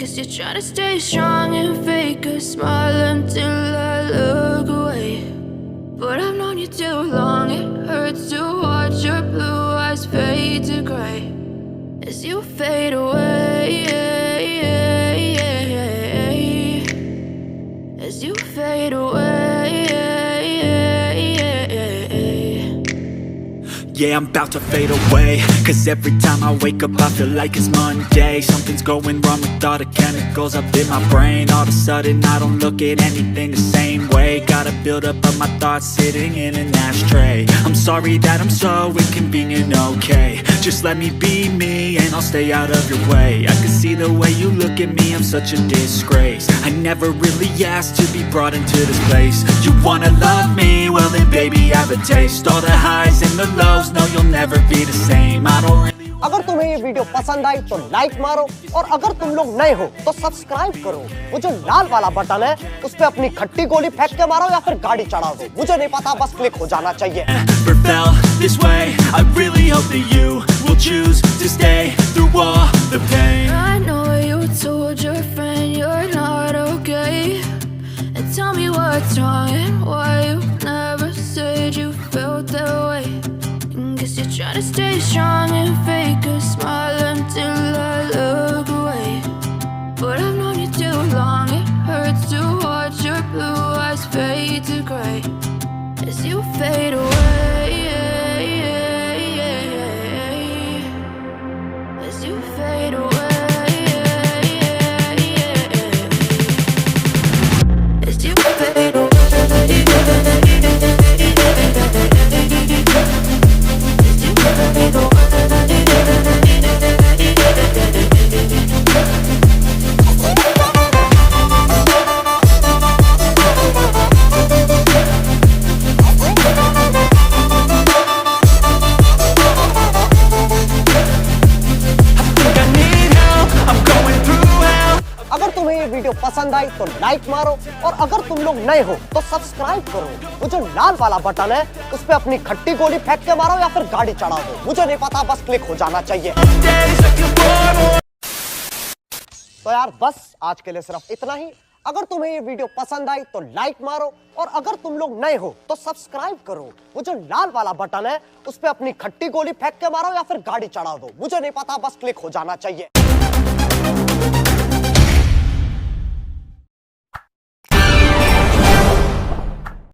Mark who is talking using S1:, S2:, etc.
S1: Guess you're trying to stay strong and fake a smile until I look away. But I've known you too long, it hurts to watch your blue eyes fade to gray as you fade away, as you fade away.
S2: Yeah, I'm about to fade away, cause every time I wake up I feel like it's Monday. Something's going wrong with all the chemicals up in my brain. All of a sudden I don't look at anything the same way. Got a build-up of my thoughts sitting in an ashtray. I'm sorry that I'm so inconvenient, okay. Just let me be me and I'll stay out of your way. I can see the way you look at me, I'm such a disgrace. I never really asked to be brought into this place. You wanna love me? Well then baby have a taste. All the highs and the lows, no you'll never be the same. I don't really...
S3: अगर तुम्हें ये video पसंद आई तो like मारो, और अगर तुम लोग नए हो तो सब्सक्राइब करो। वो जो लाल वाला बटन है उस पे अपनी खट्टी गोली फेंक के मारो या फिर गाड़ी चढ़ा दो, मुझे नहीं पता, बस क्लिक हो जाना चाहिए।
S2: This way, I really hope that you will choose to stay through all the pain.
S1: I know you told your friend you're not okay, and tell me what's wrong and why you never said you felt that way. Guess you're trying to stay strong and fake a smile until I look away. But I've known you too long, it hurts to watch your blue eyes fade to gray as you fade away, as you fade away, as you fade away.
S3: अगर तुम्हें ये video पसंद आई तो like मारो, और अगर तुम लोग नए हो तो सब्सक्राइब करो। वो जो लाल वाला बटन है उस पे अपनी खट्टी गोली फेंक के मारो या फिर गाड़ी चढ़ा दो, मुझे नहीं पता, बस क्लिक हो जाना चाहिए। तो यार बस आज के लिए सिर्फ इतना ही। अगर तुम्हें ये वीडियो पसंद आई तो लाइक मारो, और अगर तुम लोग नए हो तो सब्सक्राइब करो। वो जो लाल वाला बटन है उस पे अपनी खट्टी गोली फेंक के मारो या फिर गाड़ी चढ़ा दो, मुझे नहीं पता, बस क्लिक हो जाना चाहिए।